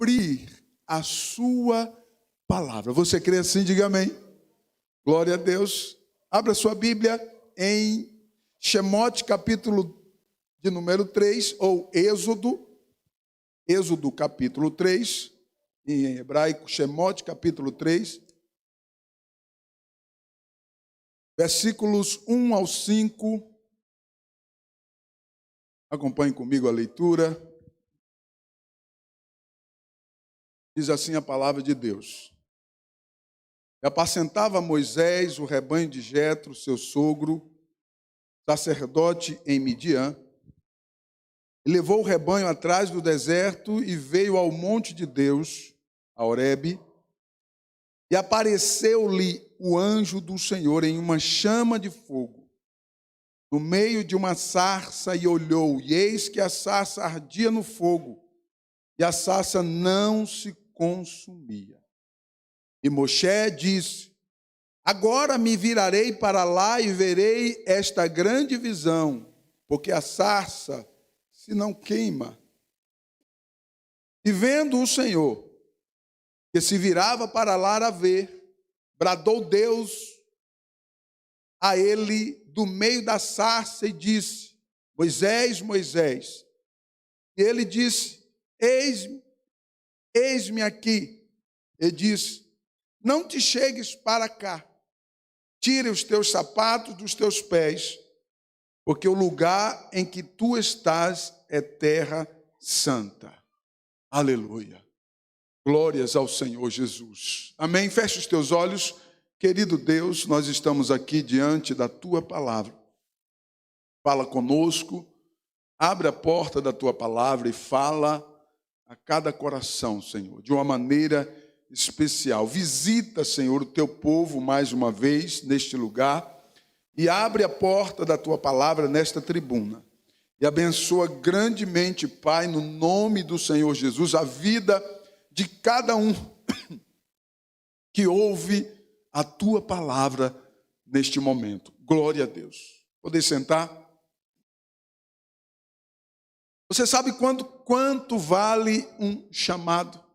cumprir a sua palavra. Você crê assim? Diga amém. Glória a Deus. Abra sua Bíblia em Shemote, capítulo de número 3, ou Êxodo capítulo 3, em hebraico, Shemote, capítulo 3, versículos 1 ao 5. Acompanhe comigo a leitura. Diz assim a palavra de Deus. E apacentava Moisés o rebanho de Jetro, seu sogro, sacerdote em Midian, e levou o rebanho atrás do deserto e veio ao monte de Deus, a Horebe, e apareceu-lhe o anjo do Senhor em uma chama de fogo, no meio de uma sarça, e olhou, e eis que a sarça ardia no fogo, e a sarça não se consumia. E Moshe disse: agora me virarei para lá e verei esta grande visão, porque a sarça se não queima. E vendo o Senhor, que se virava para lá a ver, bradou Deus a ele do meio da sarça e disse: Moisés, Moisés. E ele disse: eis-me aqui. E disse: não te chegues para cá, tire os teus sapatos dos teus pés, porque o lugar em que tu estás é terra santa. Aleluia. Glórias ao Senhor Jesus. Amém? Feche os teus olhos. Querido Deus, nós estamos aqui diante da tua palavra. Fala conosco, abre a porta da tua palavra e fala a cada coração, Senhor, de uma maneira especial. Visita, Senhor, o teu povo mais uma vez neste lugar e abre a porta da tua palavra nesta tribuna. E abençoa grandemente, Pai, no nome do Senhor Jesus, a vida de cada um que ouve a tua palavra neste momento. Glória a Deus. Poder sentar? Você sabe quanto vale um chamado?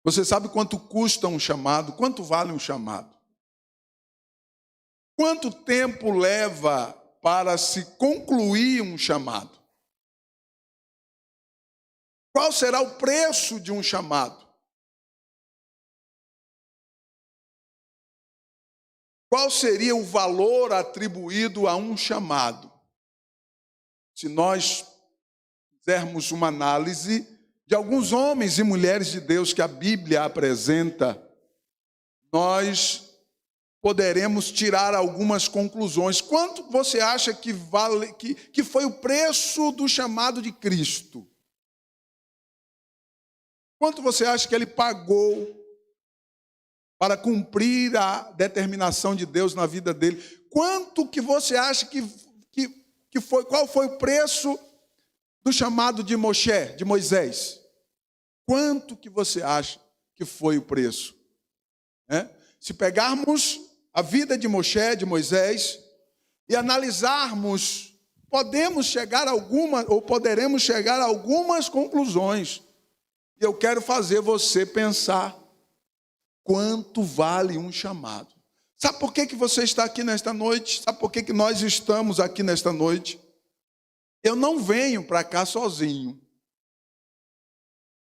Você sabe quanto custa um chamado? Quanto vale um chamado? Quanto tempo leva para se concluir um chamado? Qual será o preço de um chamado? Qual seria o valor atribuído a um chamado? Se nós fizermos uma análise de alguns homens e mulheres de Deus que a Bíblia apresenta, nós poderemos tirar algumas conclusões. Quanto você acha que foi o preço do chamado de Cristo? Quanto você acha que ele pagou para cumprir a determinação de Deus na vida dele? Quanto que você acha que foi? Qual foi o preço do chamado de Moisés? Quanto que você acha que foi o preço? Se pegarmos a vida de Moisés, e analisarmos, poderemos chegar a algumas conclusões. E eu quero fazer você pensar quanto vale um chamado. Sabe por que você está aqui nesta noite? Sabe por que nós estamos aqui nesta noite? Eu não venho para cá sozinho.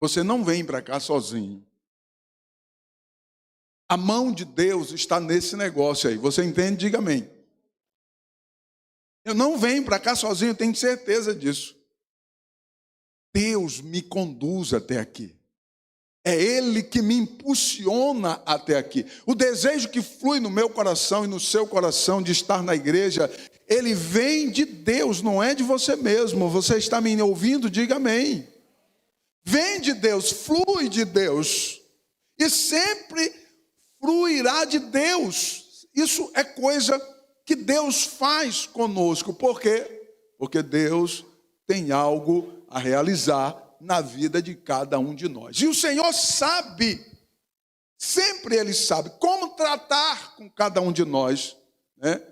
Você não vem para cá sozinho. A mão de Deus está nesse negócio aí. Você entende? Diga amém. Eu não venho para cá sozinho, eu tenho certeza disso. Deus me conduz até aqui. É Ele que me impulsiona até aqui. O desejo que flui no meu coração e no seu coração de estar na igreja, ele vem de Deus, não é de você mesmo. Você está me ouvindo? Diga amém. Vem de Deus, flui de Deus. E sempre fluirá de Deus. Isso é coisa que Deus faz conosco. Por quê? Porque Deus tem algo a realizar na vida de cada um de nós. E o Senhor sabe, sempre Ele sabe como tratar com cada um de nós, né?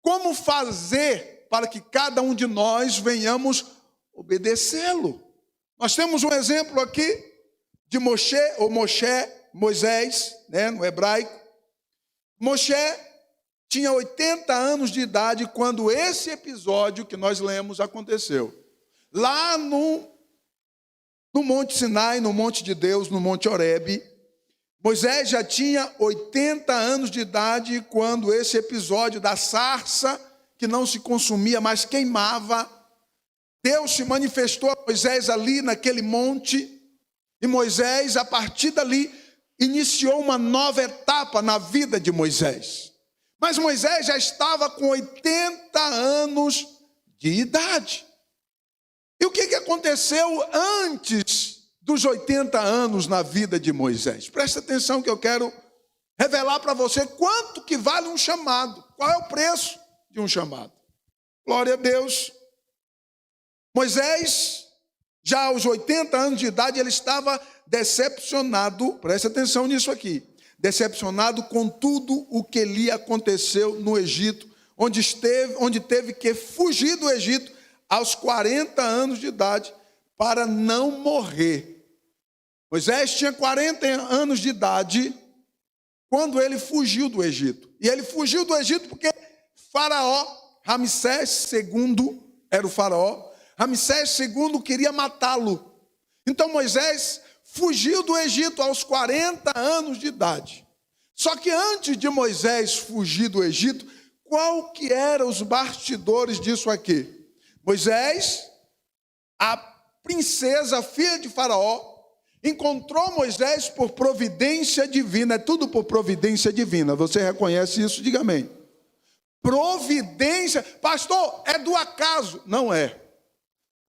Como fazer para que cada um de nós venhamos obedecê-lo. Nós temos um exemplo aqui de Moisés, né, no hebraico. Moisés tinha 80 anos de idade quando esse episódio que nós lemos aconteceu. Lá no Monte Sinai, no Monte de Deus, no Monte Horebe, Moisés já tinha 80 anos de idade quando esse episódio da sarça, que não se consumia, mas queimava, Deus se manifestou a Moisés ali naquele monte, e Moisés, a partir dali, iniciou uma nova etapa na vida de Moisés. Mas Moisés já estava com 80 anos de idade. E o que aconteceu antes dos 80 anos na vida de Moisés? Presta atenção que eu quero revelar para você quanto que vale um chamado. Qual é o preço de um chamado? Glória a Deus. Moisés, já aos 80 anos de idade, ele estava decepcionado, presta atenção nisso aqui, decepcionado com tudo o que lhe aconteceu no Egito, onde teve que fugir do Egito aos 40 anos de idade para não morrer. Moisés tinha 40 anos de idade quando ele fugiu do Egito. E ele fugiu do Egito porque Faraó, Ramsés II, era o faraó, Ramsés II queria matá-lo. Então Moisés fugiu do Egito aos 40 anos de idade. Só que antes de Moisés fugir do Egito, qual que eram os bastidores disso aqui? Moisés, a princesa, filha de Faraó, encontrou Moisés por providência divina. É tudo por providência divina. Você reconhece isso? Diga amém. Providência. Pastor, é do acaso. Não é.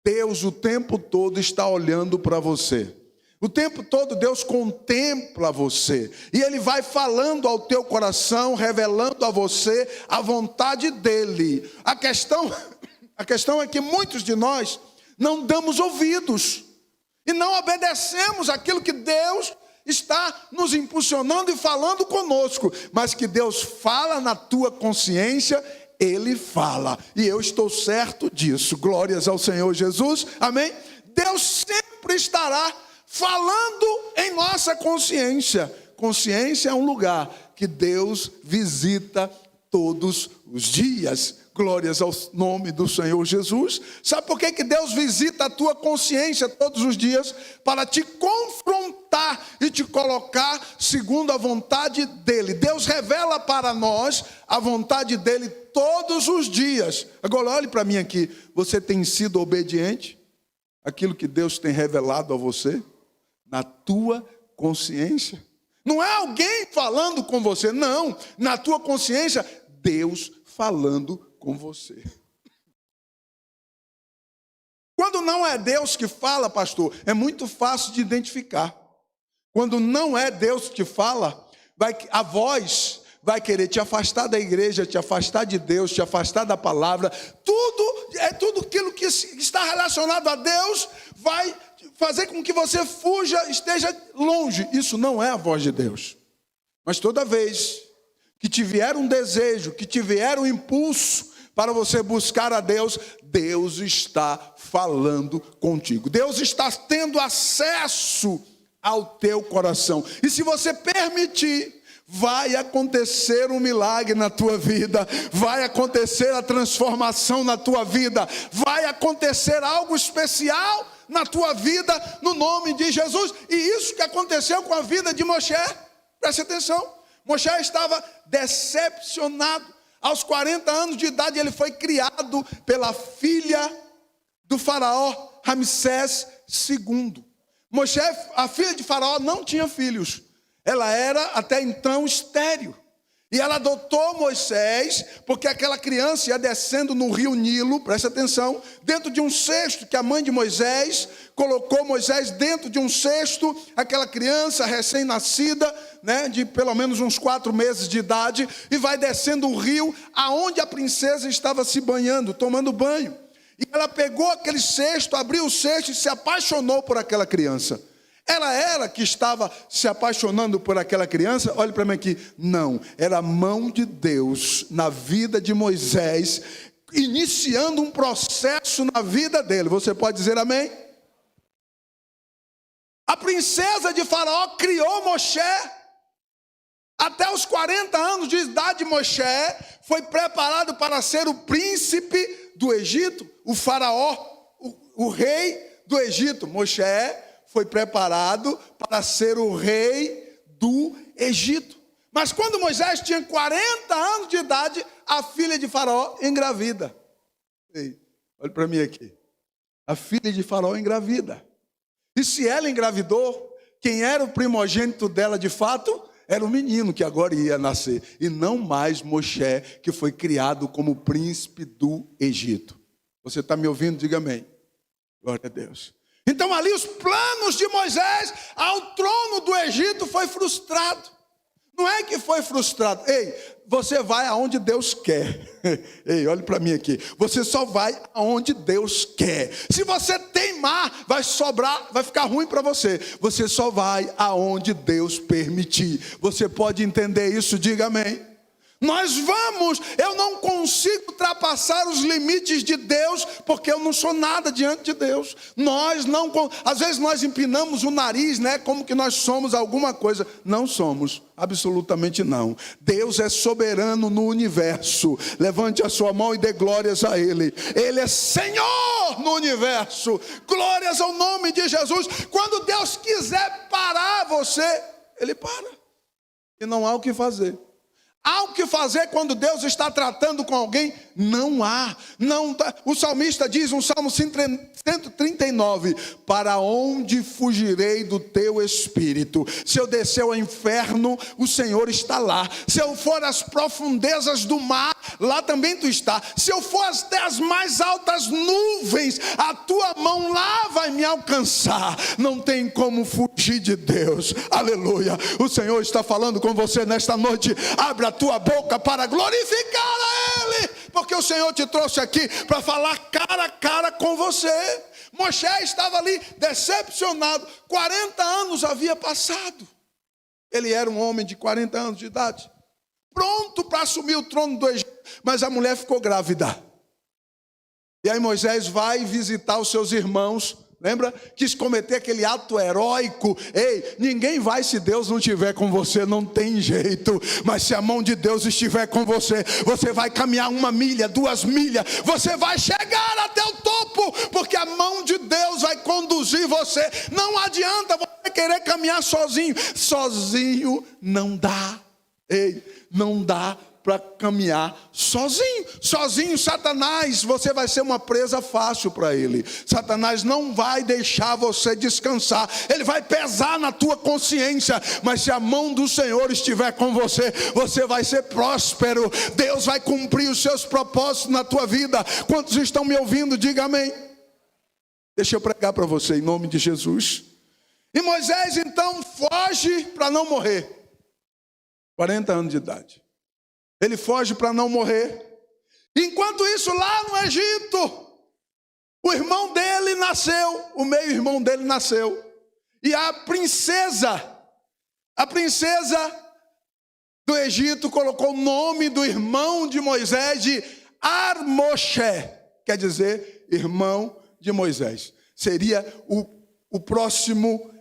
Deus o tempo todo está olhando para você. O tempo todo Deus contempla você. E Ele vai falando ao teu coração, revelando a você a vontade dEle. A questão é que muitos de nós não damos ouvidos. E não obedecemos aquilo que Deus está nos impulsionando e falando conosco. Mas que Deus fala na tua consciência, Ele fala, e eu estou certo disso. Glórias ao Senhor Jesus, amém? Deus sempre estará falando em nossa consciência. Consciência é um lugar que Deus visita todos os dias. Glórias ao nome do Senhor Jesus. Sabe por que Deus visita a tua consciência todos os dias? Para te confrontar e te colocar segundo a vontade dEle. Deus revela para nós a vontade dEle todos os dias. Agora olhe para mim aqui. Você tem sido obediente àquilo que Deus tem revelado a você? Na tua consciência? Não é alguém falando com você, não. Na tua consciência, Deus falando com você. Quando não é Deus que fala, pastor, é muito fácil de identificar. Quando não é Deus que fala, a voz vai querer te afastar da igreja, te afastar de Deus, te afastar da palavra. Tudo aquilo que está relacionado a Deus vai fazer com que você fuja, esteja longe. Isso não é a voz de Deus. Mas toda vez que te vier um desejo, que te vier um impulso para você buscar a Deus, Deus está falando contigo. Deus está tendo acesso ao teu coração. E se você permitir, vai acontecer um milagre na tua vida, vai acontecer a transformação na tua vida, vai acontecer algo especial na tua vida, no nome de Jesus. E isso que aconteceu com a vida de Moisés, preste atenção. Moisés estava decepcionado. Aos 40 anos de idade, ele foi criado pela filha do faraó, Ramsés II. Moisés, a filha de faraó, não tinha filhos. Ela era até então estéril. E ela adotou Moisés, porque aquela criança ia descendo no rio Nilo, presta atenção, dentro de um cesto que a mãe de Moisés colocou Moisés dentro de um cesto, aquela criança recém-nascida, né, de pelo menos uns 4 meses de idade, e vai descendo o rio, aonde a princesa estava se banhando, tomando banho. E ela pegou aquele cesto, abriu o cesto e se apaixonou por aquela criança. Era que estava se apaixonando por aquela criança? Olhe para mim aqui. Não, era a mão de Deus na vida de Moisés, iniciando um processo na vida dele. Você pode dizer amém? A princesa de Faraó criou Moshe. Até os 40 anos de idade, Moshe foi preparado para ser o príncipe do Egito, o Faraó, o rei do Egito. Moshe foi preparado para ser o rei do Egito. Mas quando Moisés tinha 40 anos de idade, a filha de Faraó engravida. Ei, olha para mim aqui. A filha de Faraó engravida. E se ela engravidou, quem era o primogênito dela de fato era o menino que agora ia nascer. E não mais Moshe, que foi criado como príncipe do Egito. Você está me ouvindo? Diga amém. Glória a Deus. Então ali os planos de Moisés ao trono do Egito foi frustrado. Não é que foi frustrado. Ei, você vai aonde Deus quer. Ei, olhe para mim aqui. Você só vai aonde Deus quer. Se você teimar, vai sobrar, vai ficar ruim para você. Você só vai aonde Deus permitir. Você pode entender isso? Diga amém. Eu não consigo ultrapassar os limites de Deus, porque eu não sou nada diante de Deus. Às vezes nós empinamos o nariz, né? Como que nós somos alguma coisa. Não somos, absolutamente não. Deus é soberano no universo. Levante a sua mão e dê glórias a Ele. Ele é Senhor no universo. Glórias ao nome de Jesus. Quando Deus quiser parar você, Ele para. E não há o que fazer. Há o que fazer quando Deus está tratando com alguém? Não há. O salmista diz, no Salmo 139, para onde fugirei do teu espírito? Se eu descer ao inferno, o Senhor está lá. Se eu for às profundezas do mar, lá também tu está. Se eu for até as mais altas nuvens, a tua mão lá vai me alcançar. Não tem como fugir de Deus. Aleluia. O Senhor está falando com você nesta noite. Abra a tua boca para glorificar a Ele, porque o Senhor te trouxe aqui para falar cara a cara com você. Moisés estava ali decepcionado. 40 anos havia passado. Ele era um homem de 40 anos de idade, pronto para assumir o trono do Egito, mas a mulher ficou grávida. E aí Moisés vai visitar os seus irmãos. Lembra? Quis cometer aquele ato heróico. Ei, ninguém vai se Deus não estiver com você, não tem jeito. Mas se a mão de Deus estiver com você, você vai caminhar 1 milha, 2 milhas, você vai chegar até o topo, porque a mão de Deus vai conduzir você. Não adianta você querer caminhar sozinho. Sozinho não dá. Ei, não dá para caminhar sozinho. Sozinho, Satanás, você vai ser uma presa fácil para ele. Satanás não vai deixar você descansar. Ele vai pesar na tua consciência. Mas se a mão do Senhor estiver com você, você vai ser próspero. Deus vai cumprir os seus propósitos na tua vida. Quantos estão me ouvindo? Diga amém. Deixa eu pregar para você em nome de Jesus. E Moisés então foge para não morrer. 40 anos de idade. Ele foge para não morrer. Enquanto isso, lá no Egito, o irmão dele nasceu, o meio-irmão dele nasceu. E a princesa do Egito colocou o nome do irmão de Moisés de Ar-Moshe, quer dizer, irmão de Moisés. Seria o próximo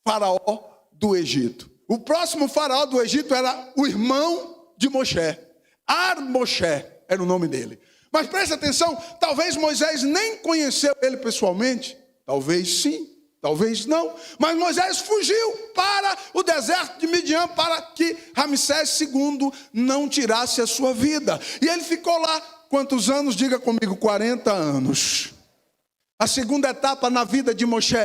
faraó do Egito. O próximo faraó do Egito era o irmão de Moshe. Ar-Moshe era o nome dele. Mas preste atenção, talvez Moisés nem conheceu ele pessoalmente. Talvez sim, talvez não. Mas Moisés fugiu para o deserto de Midian para que Ramsés II não tirasse a sua vida. E ele ficou lá, quantos anos? Diga comigo, 40 anos. A segunda etapa na vida de Moshe,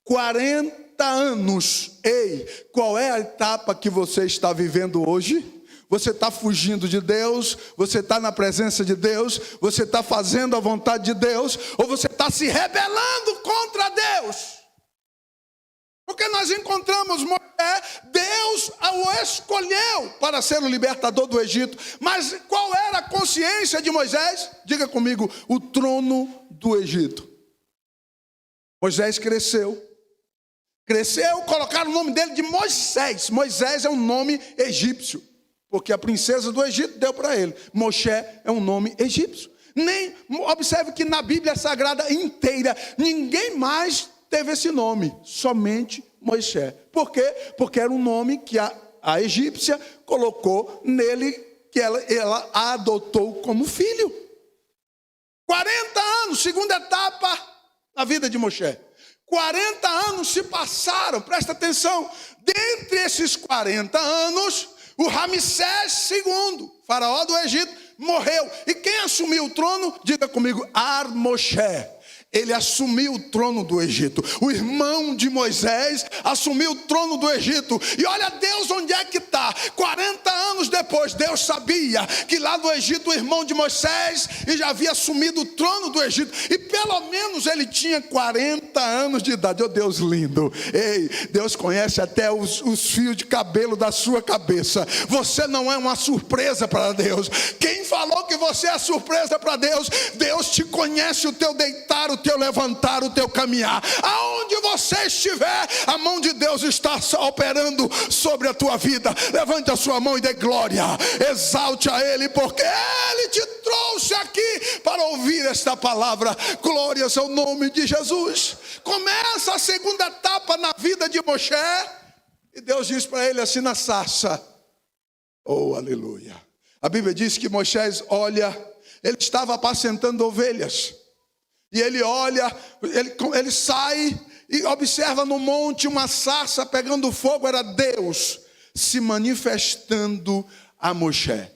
40 anos. Ei, qual é a etapa que você está vivendo hoje? Você está fugindo de Deus? Você está na presença de Deus? Você está fazendo a vontade de Deus? Ou você está se rebelando contra Deus? Porque nós encontramos Moisés, Deus o escolheu para ser o libertador do Egito. Mas qual era a consciência de Moisés? Diga comigo, o trono do Egito. Moisés cresceu, colocaram o nome dele de Moisés. Moisés é um nome egípcio, porque a princesa do Egito deu para ele. Moshe é um nome egípcio. Observe que na Bíblia Sagrada inteira, ninguém mais teve esse nome, somente Moisés. Por quê? Porque era um nome que a egípcia colocou nele, que ela a adotou como filho. 40 anos, segunda etapa na vida de Moisés. 40 anos se passaram, presta atenção. Dentre esses 40 anos, o Ramsés II, faraó do Egito, morreu. E quem assumiu o trono? Diga comigo, Ar-Moshe. Ele assumiu o trono do Egito. O irmão de Moisés assumiu o trono do Egito. E olha Deus onde é que está. 40 anos depois, Deus sabia que lá no Egito o irmão de Moisés já havia assumido o trono do Egito. E pelo menos ele tinha 40 anos de idade. Oh Deus lindo. Ei, Deus conhece até os fios de cabelo da sua cabeça. Você não é uma surpresa para Deus. Quem falou que você é surpresa para Deus? Deus te conhece o teu deitar, o teu levantar, o teu caminhar. Aonde você estiver, a mão de Deus está operando sobre a tua vida. Levante a sua mão e dê glória. Exalte a Ele, porque Ele te trouxe aqui para ouvir esta palavra. Glórias ao nome de Jesus. Começa a segunda etapa na vida de Moisés. E Deus diz para ele assim na sarça. Oh, aleluia. A Bíblia diz que Moisés olha, ele estava apacentando ovelhas. E ele olha, ele sai e observa no monte uma sarça pegando fogo. Era Deus se manifestando a Moisés.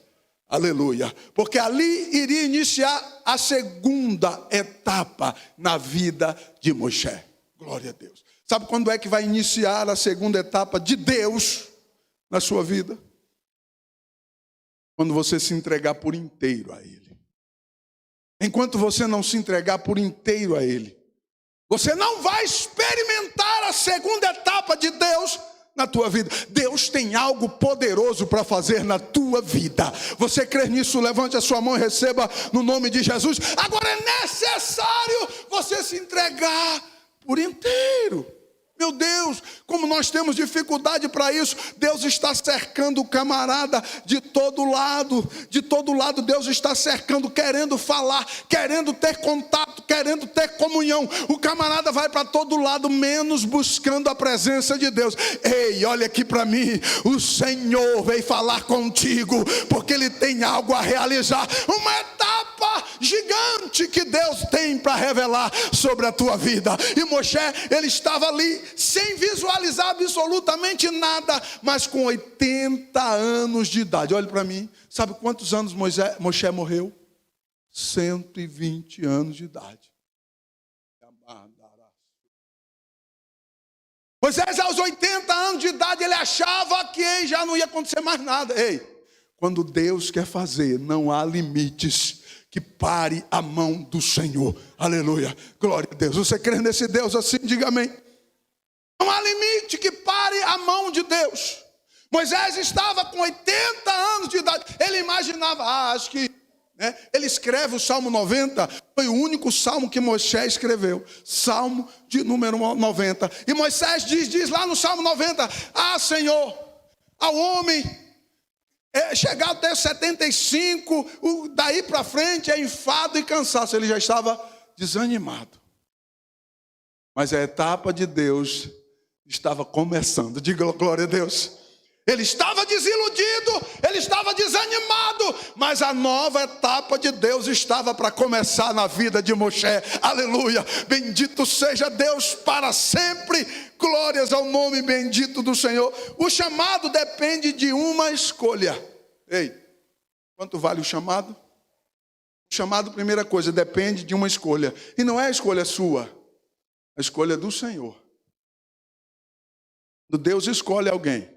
Aleluia. Porque ali iria iniciar a segunda etapa na vida de Moisés. Glória a Deus. Sabe quando é que vai iniciar a segunda etapa de Deus na sua vida? Quando você se entregar por inteiro a Ele. Enquanto você não se entregar por inteiro a Ele, você não vai experimentar a segunda etapa de Deus na tua vida. Deus tem algo poderoso para fazer na tua vida. Você crê nisso? Levante a sua mão e receba no nome de Jesus. Agora é necessário você se entregar por inteiro. Meu Deus, como nós temos dificuldade para isso. Deus está cercando o camarada de todo lado. De todo lado Deus está cercando, querendo falar, querendo ter contato, querendo ter comunhão. O camarada vai para todo lado, menos buscando a presença de Deus. Ei, olha aqui para mim. O Senhor veio falar contigo, porque Ele tem algo a realizar. Uma etapa gigante que Deus tem para revelar sobre a tua vida. E Moisés, ele estava ali sem visualizar absolutamente nada, mas com 80 anos de idade. Olha para mim, sabe quantos anos Moisés morreu? 120 anos de idade. Moisés, aos 80 anos de idade, ele achava que já não ia acontecer mais nada. Ei, quando Deus quer fazer, não há limites que pare a mão do Senhor. Aleluia, glória a Deus. Você crê nesse Deus assim? Diga amém. Não há limite que pare a mão de Deus. Moisés estava com 80 anos de idade. Ele imaginava, acho que ele escreve o Salmo 90. Foi o único salmo que Moisés escreveu. Salmo de número 90. E Moisés diz lá no Salmo 90: Senhor, ao homem chegar até 75, daí para frente é enfado e cansaço. Ele já estava desanimado. Mas a etapa de Deus estava começando. Diga glória a Deus. Ele estava desiludido, ele estava desanimado, mas a nova etapa de Deus estava para começar na vida de Moisés. Aleluia, bendito seja Deus para sempre. Glórias ao nome bendito do Senhor. O chamado depende de uma escolha. Ei, quanto vale o chamado? O chamado, primeira coisa, depende de uma escolha. E não é a escolha sua, a escolha do Senhor. Quando Deus escolhe alguém,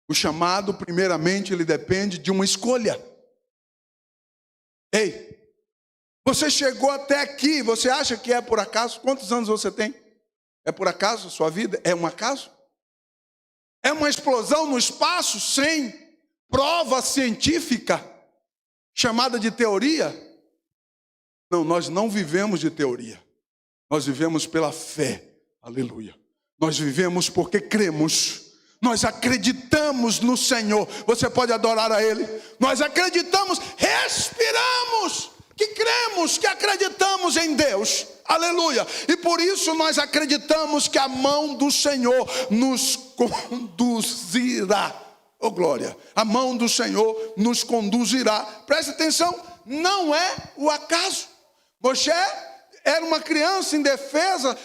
o chamado, primeiramente, ele depende de uma escolha. Ei, você chegou até aqui, você acha que é por acaso? Quantos anos você tem? É por acaso a sua vida? É um acaso? É uma explosão no espaço sem prova científica, chamada de teoria? Não, nós não vivemos de teoria. Nós vivemos pela fé. Aleluia. Nós vivemos porque cremos. Nós acreditamos no Senhor. Você pode adorar a Ele. Nós acreditamos, respiramos, que cremos, que acreditamos em Deus. Aleluia. E por isso nós acreditamos que a mão do Senhor nos conduzirá. Oh glória, a mão do Senhor nos conduzirá. Preste atenção, não é o acaso. Moshe era uma criança indefesa,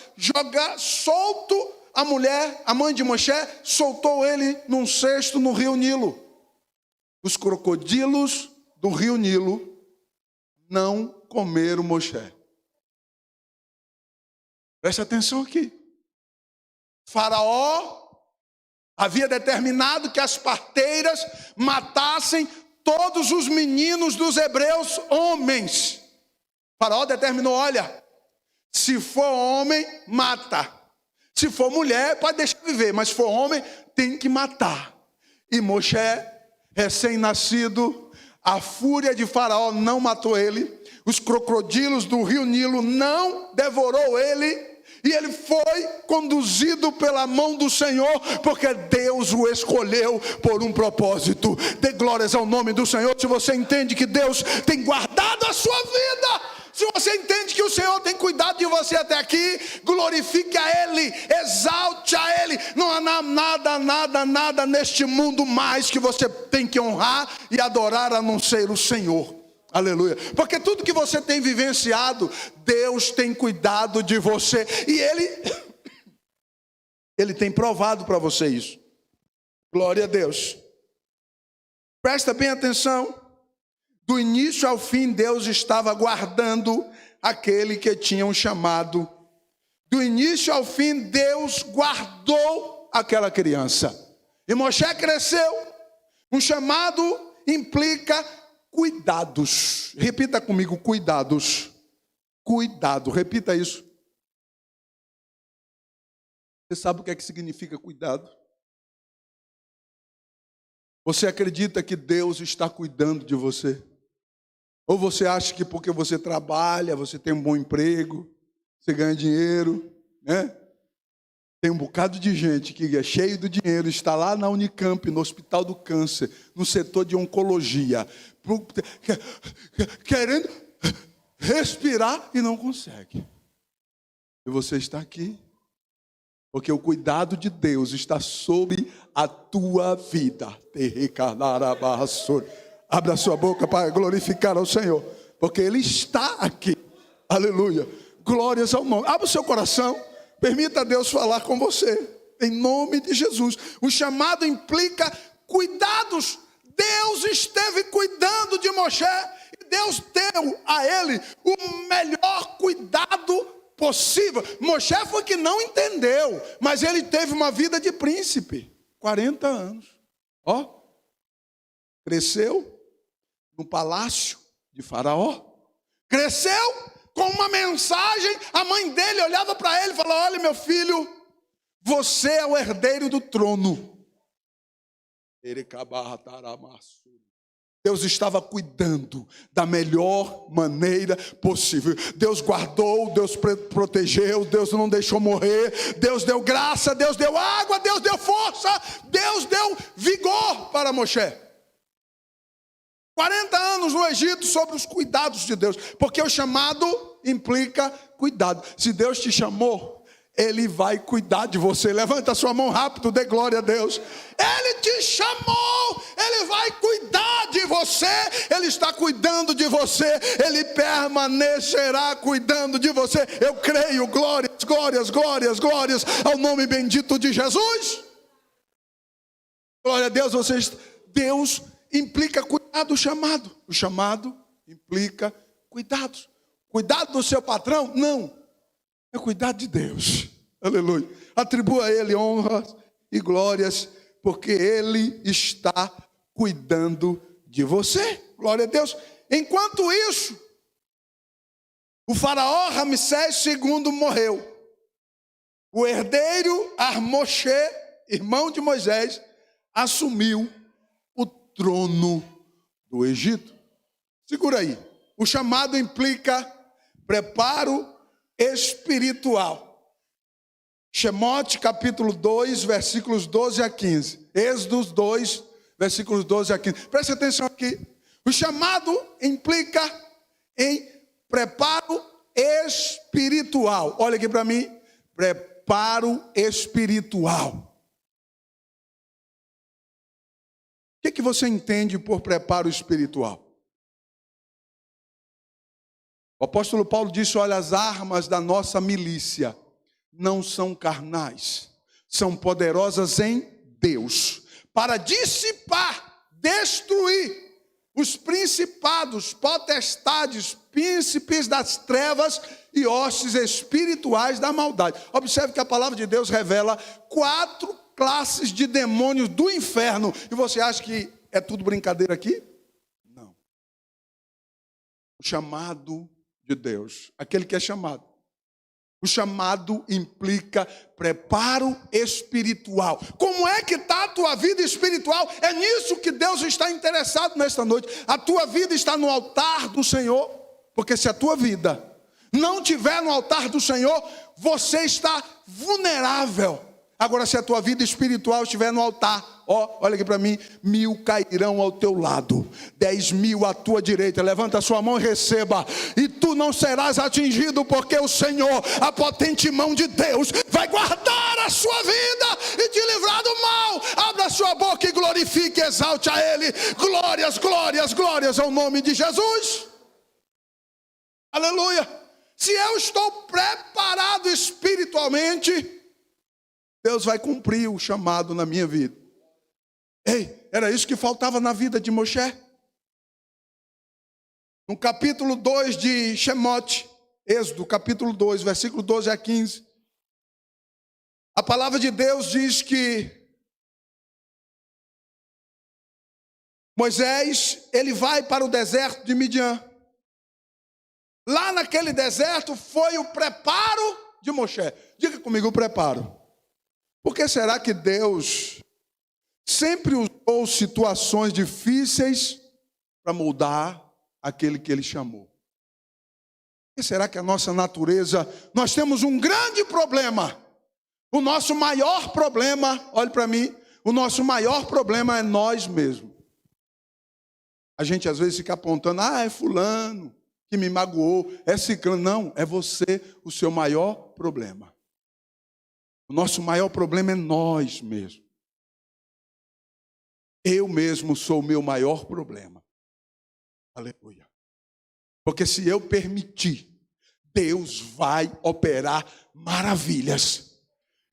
solto a mulher, a mãe de Moshe, soltou ele num cesto no rio Nilo. Os crocodilos do rio Nilo não comeram Moshe. Preste atenção aqui. Faraó havia determinado que as parteiras matassem todos os meninos dos hebreus homens. Faraó determinou, olha, se for homem, mata. Se for mulher, pode deixar viver, mas se for homem, tem que matar. E Moshe, recém-nascido, a fúria de Faraó não matou ele, os crocodilos do rio Nilo não devorou ele, e ele foi conduzido pela mão do Senhor, porque Deus o escolheu por um propósito. Dê glórias ao nome do Senhor. Se você entende que Deus tem guardado a sua vida, se você entende que o Senhor tem cuidado de você até aqui, glorifique a Ele, exalte a Ele. Não há nada neste mundo mais que você tem que honrar e adorar a não ser o Senhor. Aleluia. Porque tudo que você tem vivenciado, Deus tem cuidado de você. E Ele tem provado para você isso. Glória a Deus. Presta bem atenção. Do início ao fim, Deus estava guardando aquele que tinham chamado. Do início ao fim, Deus guardou aquela criança. E Moshe cresceu. Um chamado implica cuidados. Repita comigo, cuidados. Cuidado, repita isso. Você sabe o que é que significa cuidado? Você acredita que Deus está cuidando de você? Ou você acha que porque você trabalha, você tem um bom emprego, você ganha dinheiro, né? Tem um bocado de gente que é cheio do dinheiro, está lá na Unicamp, no Hospital do Câncer, no setor de oncologia, querendo respirar e não consegue. E você está aqui, porque o cuidado de Deus está sobre a tua vida. Abra sua boca para glorificar ao Senhor, porque Ele está aqui. Aleluia. Glórias ao nome. Abra o seu coração. Permita Deus falar com você, em nome de Jesus. O chamado implica cuidados. Deus esteve cuidando de Moshe, e Deus deu a ele o melhor cuidado possível. Moshe foi que não entendeu, mas ele teve uma vida de príncipe, 40 anos. Ó, cresceu no palácio de Faraó, cresceu com uma mensagem. A mãe dele olhava para ele e falava, olha meu filho, você é o herdeiro do trono. Deus estava cuidando da melhor maneira possível. Deus guardou, Deus protegeu, Deus não deixou morrer, Deus deu graça, Deus deu água, Deus deu força, Deus deu vigor para Moshe. 40 anos no Egito sobre os cuidados de Deus, porque o chamado implica cuidado. Se Deus te chamou, Ele vai cuidar de você. Levanta a sua mão rápido, dê glória a Deus. Ele te chamou, Ele vai cuidar de você, Ele está cuidando de você, Ele permanecerá cuidando de você. Eu creio, glórias, glórias, glórias, glórias ao nome bendito de Jesus. Glória a Deus, Deus implica cuidado, chamado. O chamado implica cuidados. Cuidado do seu patrão? Não. É cuidado de Deus. Aleluia. Atribua a Ele honras e glórias, porque Ele está cuidando de você. Glória a Deus. Enquanto isso, o faraó Ramsés II morreu. O herdeiro Moshe, irmão de Moisés, assumiu o trono do Egito. Segura aí. O chamado implica preparo espiritual. Shemot, capítulo 2, versículos 12 a 15. Êxodo 2, versículos 12 a 15. Preste atenção aqui. O chamado implica em preparo espiritual. Olha aqui para mim. Preparo espiritual. O que você entende por preparo espiritual? O apóstolo Paulo disse, olha, as armas da nossa milícia não são carnais, são poderosas em Deus, para dissipar, destruir os principados, potestades, príncipes das trevas e hostes espirituais da maldade. Observe que a palavra de Deus revela 4 classes de demônios do inferno. E você acha que é tudo brincadeira aqui? Não. O chamado de Deus, aquele que é chamado. O chamado implica preparo espiritual. Como é que está a tua vida espiritual? É nisso que Deus está interessado nesta noite. A tua vida está no altar do Senhor, porque se a tua vida não estiver no altar do Senhor, você está vulnerável. Agora, se a tua vida espiritual estiver no altar, olha aqui para mim, 1000 cairão ao teu lado, 10.000 à tua direita, levanta a sua mão e receba, e tu não serás atingido, porque o Senhor, a potente mão de Deus, vai guardar a sua vida e te livrar do mal. Abra a sua boca e glorifique, exalte a Ele, glórias, glórias, glórias ao nome de Jesus. Aleluia. Se eu estou preparado espiritualmente, Deus vai cumprir o chamado na minha vida. Ei, era isso que faltava na vida de Moshe. No capítulo 2 de Shemote, Êxodo, capítulo 2, versículo 12 a 15. A palavra de Deus diz que Moisés, ele vai para o deserto de Midian. Lá naquele deserto foi o preparo de Moshe. Diga comigo, o preparo. Por que será que Deus sempre usou situações difíceis para moldar aquele que Ele chamou? Por que será que a nossa natureza, nós temos um grande problema? O nosso maior problema, olhe para mim, o nosso maior problema é nós mesmos. A gente às vezes fica apontando, é fulano que me magoou, é ciclano. Não, é você o seu maior problema. O nosso maior problema é nós mesmos. Eu mesmo sou o meu maior problema. Aleluia. Porque se eu permitir, Deus vai operar maravilhas.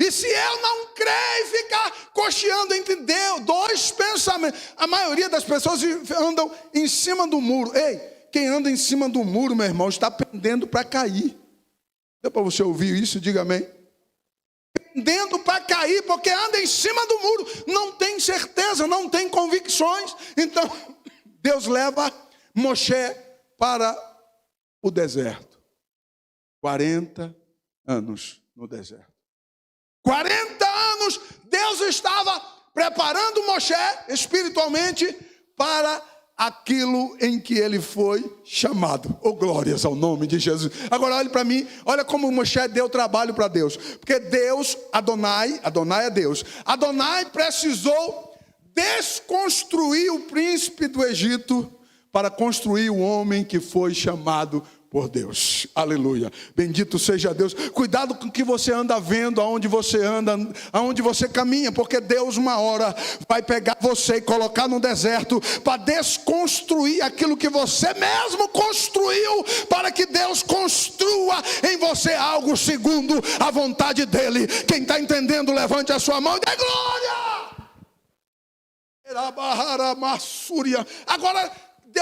E se eu não crer e ficar cocheando entre Deus, 2 pensamentos. A maioria das pessoas andam em cima do muro. Ei, quem anda em cima do muro, meu irmão, está pendendo para cair. Deu para você ouvir isso? Diga amém. Pendendo para cair, porque anda em cima do muro, não tem certeza, não tem convicções. Então, Deus leva Moshe para o deserto. 40 anos no deserto. 40 anos, Deus estava preparando Moshe espiritualmente para aquilo em que ele foi chamado. Oh, glórias ao nome de Jesus. Agora olhe para mim, olha como Moshe deu trabalho para Deus. Porque Deus, Adonai é Deus. Adonai precisou desconstruir o príncipe do Egito para construir o homem que foi chamado por Deus. Aleluia. Bendito seja Deus. Cuidado com o que você anda vendo, aonde você anda, aonde você caminha, porque Deus uma hora vai pegar você e colocar no deserto para desconstruir aquilo que você mesmo construiu, para que Deus construa em você algo segundo a vontade dele. Quem está entendendo, levante a sua mão e dê glória. Agora,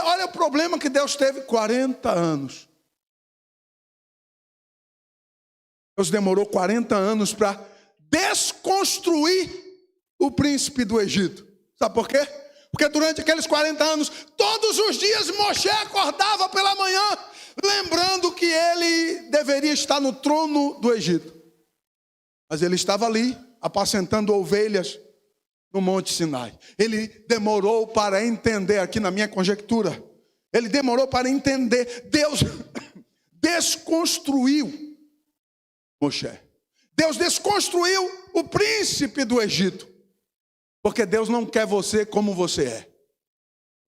olha o problema que Deus teve 40 anos. Deus demorou 40 anos para desconstruir o príncipe do Egito. Sabe por quê? Porque durante aqueles 40 anos, todos os dias Moshe acordava pela manhã, lembrando que ele deveria estar no trono do Egito. Mas ele estava ali, apacentando ovelhas no Monte Sinai. Ele demorou para entender, aqui na minha conjectura, ele demorou para entender. Deus desconstruiu Moshe. Deus desconstruiu o príncipe do Egito. Porque Deus não quer você como você é.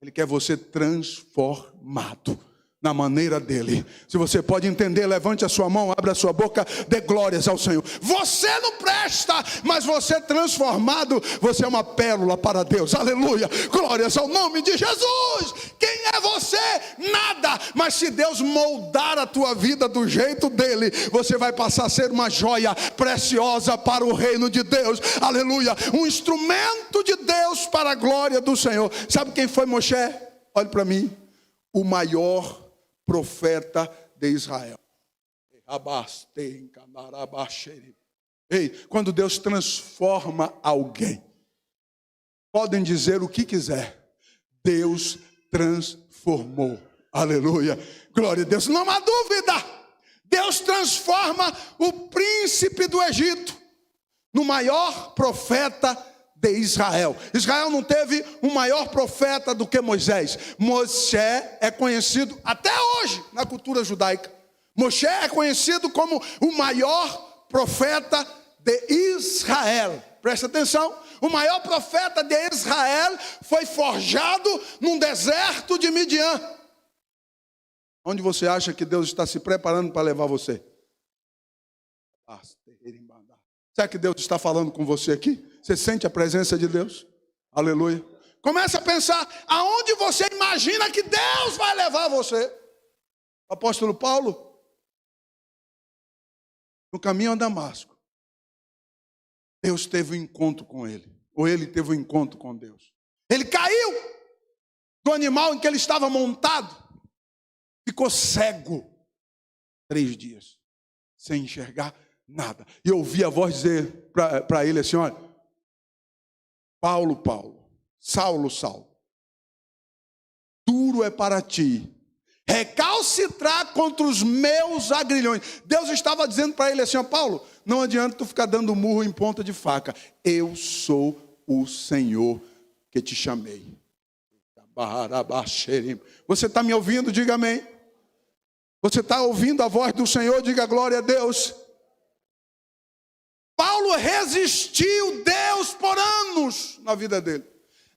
Ele quer você transformado. na maneira dele. Se você pode entender, levante a sua mão, abra a sua boca, dê glórias ao Senhor. Você não presta, mas você transformado, você é uma pérola para Deus. Aleluia, glórias ao nome de Jesus. Quem é você? Nada. Mas se Deus moldar a tua vida do jeito dele, você vai passar a ser uma joia preciosa para o reino de Deus. Aleluia, um instrumento de Deus para a glória do Senhor. Sabe quem foi Moshe? Olhe para mim. O maior profeta de Israel. Ei, quando Deus transforma alguém, podem dizer o que quiser, Deus transformou. Aleluia, glória a Deus. Não há dúvida, Deus transforma o príncipe do Egito no maior profeta de Israel. Israel não teve um maior profeta do que Moisés. Moshe é conhecido até hoje na cultura judaica. Moshe é conhecido como o maior profeta de Israel. Presta atenção, o maior profeta de Israel foi forjado num deserto de Midian. Onde você acha que Deus está se preparando para levar você? Será que Deus está falando com você aqui? Você sente a presença de Deus? Aleluia. Começa a pensar aonde você imagina que Deus vai levar você. O apóstolo Paulo, no caminho a Damasco, Deus teve um encontro com ele. Ou ele teve um encontro com Deus. Ele caiu do animal em que ele estava montado. Ficou cego 3 dias. Sem enxergar nada. E eu ouvi a voz dizer para ele assim, olha, Paulo, Paulo, Saulo, Saulo, duro é para ti recalcitrar contra os meus agrilhões. Deus estava dizendo para ele assim, ó, Paulo, não adianta tu ficar dando murro em ponta de faca. Eu sou o Senhor que te chamei. Você está me ouvindo? Diga amém. Você está ouvindo a voz do Senhor? Diga glória a Deus. Paulo resistiu Deus por anos na vida dele.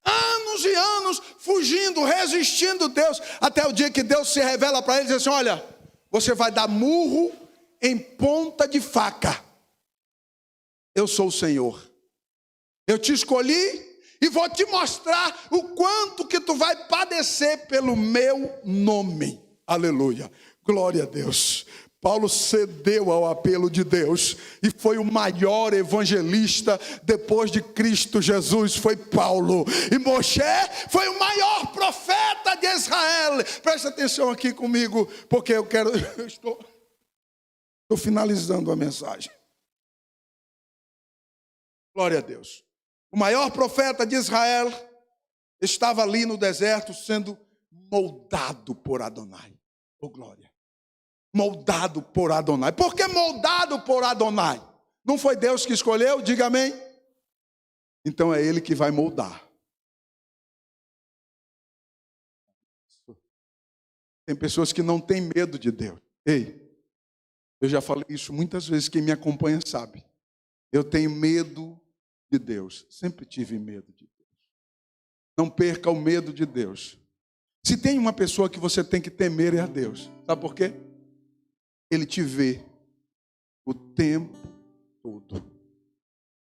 Anos e anos fugindo, resistindo Deus. Até o dia que Deus se revela para ele e diz assim, olha, você vai dar murro em ponta de faca. Eu sou o Senhor. Eu te escolhi e vou te mostrar o quanto que tu vai padecer pelo meu nome. Aleluia. Glória a Deus. Paulo cedeu ao apelo de Deus e foi o maior evangelista depois de Cristo Jesus, foi Paulo. E Moshe foi o maior profeta de Israel. Presta atenção aqui comigo, porque eu estou finalizando a mensagem. Glória a Deus. O maior profeta de Israel estava ali no deserto sendo moldado por Adonai. Oh, glória. Moldado por Adonai. Por que moldado por Adonai? Não foi Deus que escolheu? Diga amém. Então é Ele que vai moldar. Tem pessoas que não têm medo de Deus. Ei, eu já falei isso muitas vezes, quem me acompanha sabe. Eu tenho medo de Deus. Sempre tive medo de Deus. Não perca o medo de Deus. Se tem uma pessoa que você tem que temer é a Deus. Sabe por quê? Ele te vê o tempo todo.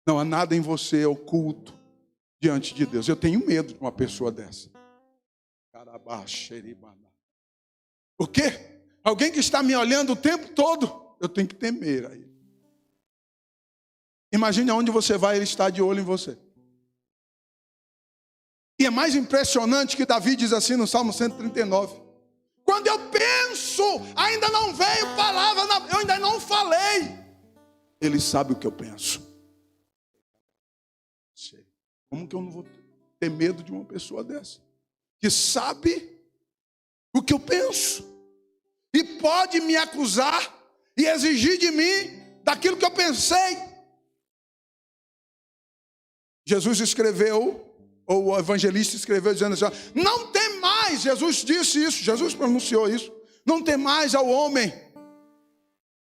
Não há nada em você oculto diante de Deus. Eu tenho medo de uma pessoa dessa. O quê? Alguém que está me olhando o tempo todo. Eu tenho que temer a ele. Imagine aonde você vai, ele está de olho em você. E é mais impressionante que Davi diz assim no Salmo 139. Quando eu penso, ainda não veio palavra, eu ainda não falei. Ele sabe o que eu penso. Como que eu não vou ter medo de uma pessoa dessa? Que sabe o que eu penso. E pode me acusar e exigir de mim daquilo que eu pensei. Jesus escreveu, ou o evangelista escreveu dizendo assim, não tem mais, Jesus disse isso, Jesus pronunciou isso, não tem mais ao homem,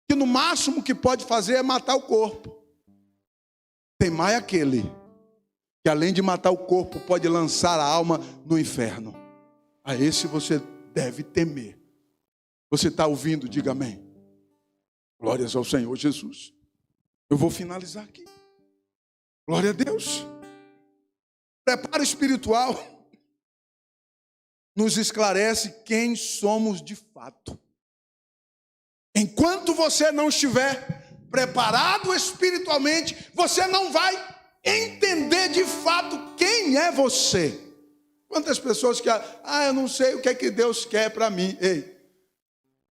que no máximo que pode fazer é matar o corpo. Tem mais aquele, que além de matar o corpo, pode lançar a alma no inferno. A esse você deve temer. Você está ouvindo? Diga amém. Glórias ao Senhor Jesus. Eu vou finalizar aqui. Glória a Deus. Preparo espiritual nos esclarece quem somos de fato. Enquanto você não estiver preparado espiritualmente, você não vai entender de fato quem é você. Quantas pessoas que eu não sei o que é que Deus quer para mim. Ei,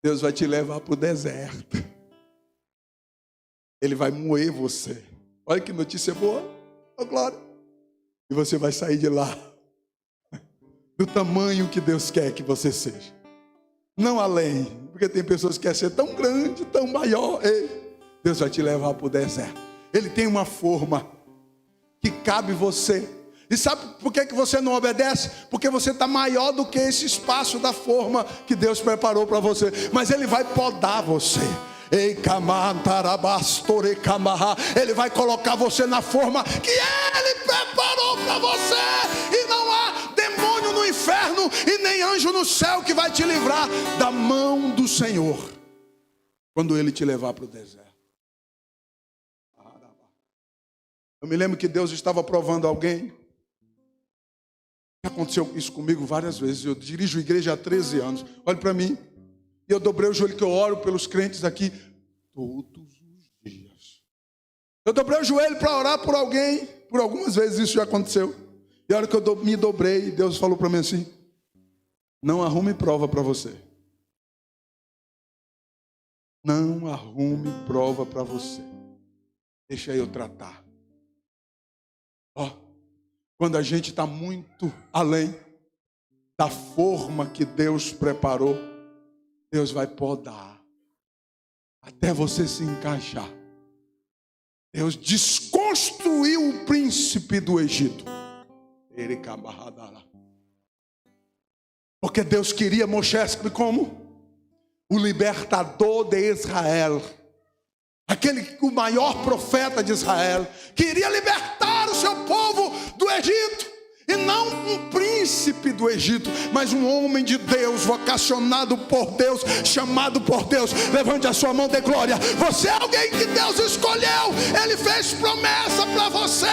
Deus vai te levar para o deserto. Ele vai moer você. Olha que notícia boa. Oh, glória. E você vai sair de lá do tamanho que Deus quer que você seja. Não além. Porque tem pessoas que querem ser tão grande, tão maior. Ei, Deus vai te levar para o deserto. Ele tem uma forma que cabe você. E sabe por que você não obedece? Porque você está maior do que esse espaço da forma que Deus preparou para você. Mas Ele vai podar você. Ele vai colocar você na forma que Ele preparou para você. E não há demônio no inferno e nem anjo no céu que vai te livrar da mão do Senhor quando Ele te levar para o deserto. Eu me lembro que Deus estava provando alguém. Aconteceu isso comigo várias vezes. Eu dirijo a igreja há 13 anos. Olhe para mim. E eu dobrei o joelho, que eu oro pelos crentes aqui todos os dias. Eu dobrei o joelho para orar por alguém. Por algumas vezes isso já aconteceu. E a hora que eu me dobrei, Deus falou para mim assim: não arrume prova para você. Não arrume prova para você. Deixa eu tratar. Quando a gente está muito além da forma que Deus preparou, Deus vai podar até você se encaixar. Deus desconstruiu o príncipe do Egito. Porque Deus queria Moisés como o libertador de Israel. O maior profeta de Israel queria libertar o seu povo do Egito. E não um príncipe do Egito, mas um homem de Deus, vocacionado por Deus, chamado por Deus. Levante a sua mão de glória. Você é alguém que Deus escolheu. Ele fez promessa para você.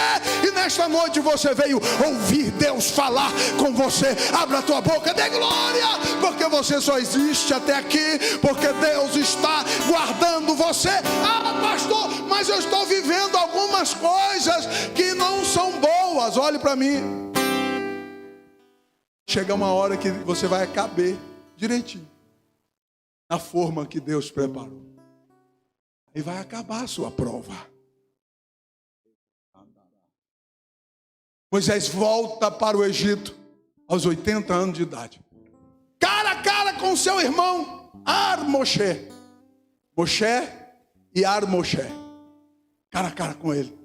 E nesta noite você veio ouvir Deus falar com você. Abra a tua boca de glória, porque você só existe até aqui porque Deus está guardando você. Pastor, mas eu estou vivendo algumas coisas que não são boas. Olhe para mim. Chega uma hora que você vai caber direitinho na forma que Deus preparou. E vai acabar a sua prova. Moisés volta para o Egito aos 80 anos de idade. Cara a cara com seu irmão Ar-Moshe. Moshe e Ar-Moshe. Cara a cara com ele.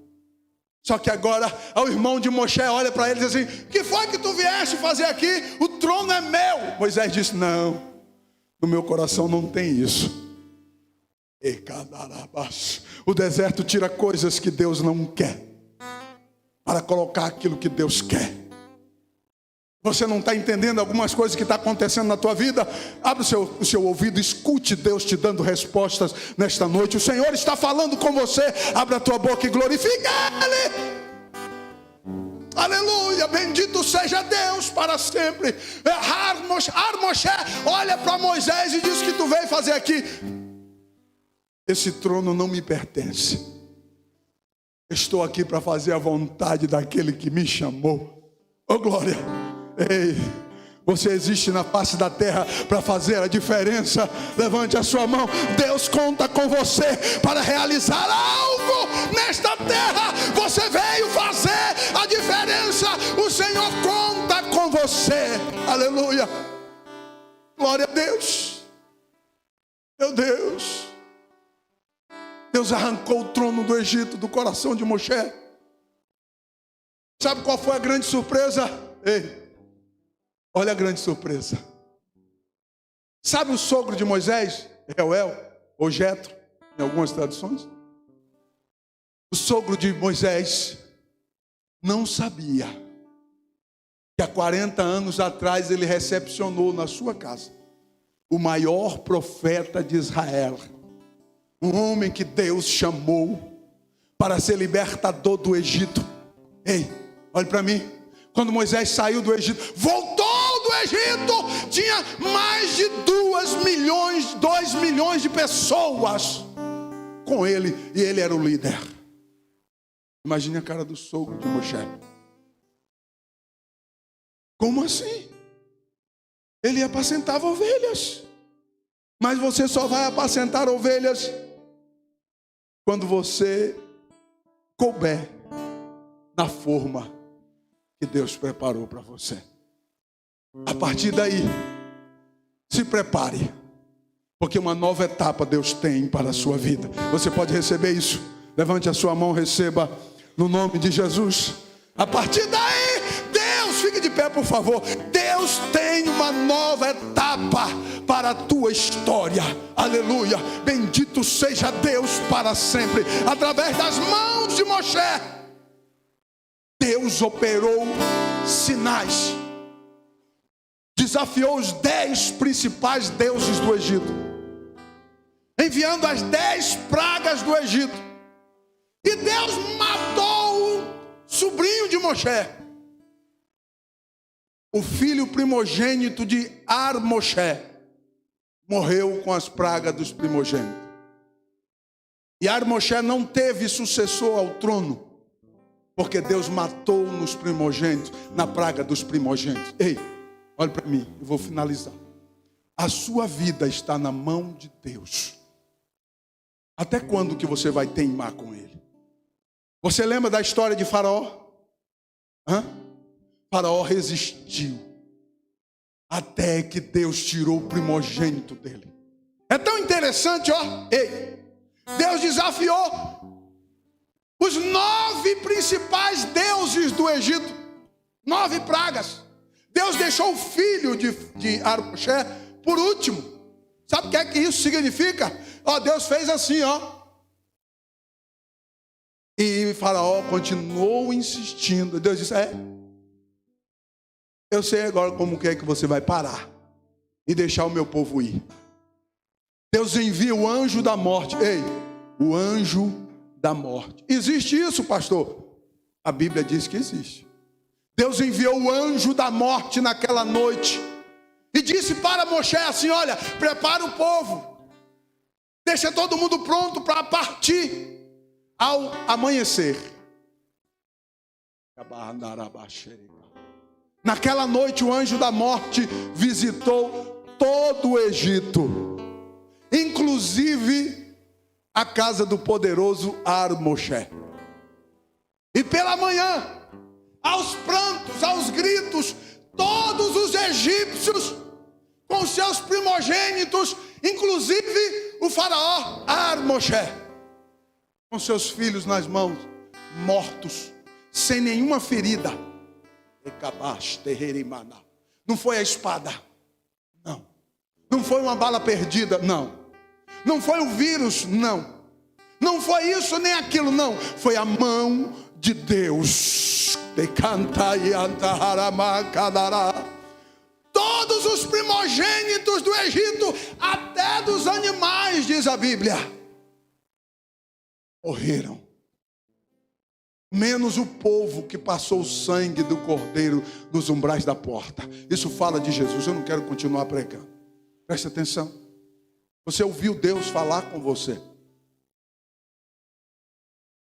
Só que agora o irmão de Moshe olha para ele e diz assim: que foi que tu vieste fazer aqui? O trono é meu. Moisés disse: não, no meu coração não tem isso. O deserto tira coisas que Deus não quer para colocar aquilo que Deus quer. Você não está entendendo algumas coisas que estão acontecendo na tua vida? Abre o seu ouvido, escute Deus te dando respostas nesta noite. O Senhor está falando com você. Abre a tua boca e glorifica Ele. Aleluia, bendito seja Deus para sempre. Ar-Moshe olha para Moisés e diz: que tu veio fazer aqui? Esse trono não me pertence. Estou aqui para fazer a vontade daquele que me chamou. Oh glória. Ei, você existe na face da terra para fazer a diferença. Levante a sua mão. Deus conta com você para realizar algo nesta terra. Você veio fazer a diferença. O Senhor conta com você. Aleluia. Glória a Deus. Meu Deus. Deus arrancou o trono do Egito do coração de Moshe. Sabe qual foi a grande surpresa? Ei, olha a grande surpresa. Sabe o sogro de Moisés? Reuel ou Jetro, em algumas traduções. O sogro de Moisés não sabia que há 40 anos atrás ele recepcionou na sua casa o maior profeta de Israel, um homem que Deus chamou para ser libertador do Egito. Ei, olhe para mim. Quando Moisés saiu do Egito, voltou do Egito, tinha mais de 2 milhões de pessoas com ele, e ele era o líder. Imagine a cara do sogro de Moisés. Como assim? Ele apacentava ovelhas. Mas você só vai apacentar ovelhas quando você couber na forma que Deus preparou para você. A partir daí, se prepare, porque uma nova etapa Deus tem para a sua vida. Você pode receber isso? Levante a sua mão, receba no nome de Jesus. A partir daí, Deus, fique de pé por favor. Deus tem uma nova etapa para a tua história. Aleluia. Bendito seja Deus para sempre. Através das mãos de Moisés, Deus operou sinais. Desafiou os 10 principais deuses do Egito, enviando as 10 pragas do Egito. E Deus matou o sobrinho de Moisés, o filho primogênito de Ar-Moshé, morreu com as pragas dos primogênitos. E Ar-Moshé não teve sucessor ao trono, porque Deus matou nos primogênitos, na praga dos primogênitos. Ei, olhe para mim, eu vou finalizar. A sua vida está na mão de Deus. Até quando que você vai teimar com Ele? Você lembra da história de Faraó? Faraó resistiu, até que Deus tirou o primogênito dele. É tão interessante, ó. Ei, Deus desafiou os 9 principais deuses do Egito. 9 pragas. Deus deixou o filho de Ar-Moshé por último. Sabe o que é que isso significa? Ó, Deus fez assim, ó. E Faraó continuou insistindo. Deus disse, eu sei agora como que é que você vai parar e deixar o meu povo ir. Deus envia o anjo da morte. Ei, o anjo da morte. Existe isso, pastor? A Bíblia diz que existe. Deus enviou o anjo da morte naquela noite e disse para Moisés assim, olha, prepara o povo, deixa todo mundo pronto para partir ao amanhecer. Naquela noite o anjo da morte visitou todo o Egito, inclusive a casa do poderoso Ar-Moshé. E pela manhã, aos prantos, aos gritos, todos os egípcios com seus primogênitos, inclusive o faraó Ar-Moshé, com seus filhos nas mãos, mortos, sem nenhuma ferida. Não foi a espada, não. Não foi uma bala perdida, não. Não foi o vírus, não. Não foi isso nem aquilo, não. Foi a mão de Deus. Todos os primogênitos do Egito, até dos animais, diz a Bíblia, morreram. Menos o povo que passou o sangue do cordeiro nos umbrais da porta. Isso fala de Jesus. Eu não quero continuar pregando. Preste atenção. Você ouviu Deus falar com você?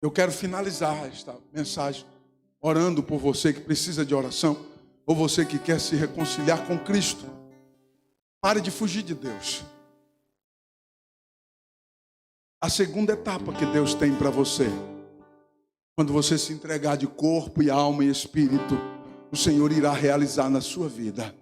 Eu quero finalizar esta mensagem orando por você que precisa de oração, ou você que quer se reconciliar com Cristo. Pare de fugir de Deus. A segunda etapa que Deus tem para você, quando você se entregar de corpo e alma e espírito, o Senhor irá realizar na sua vida.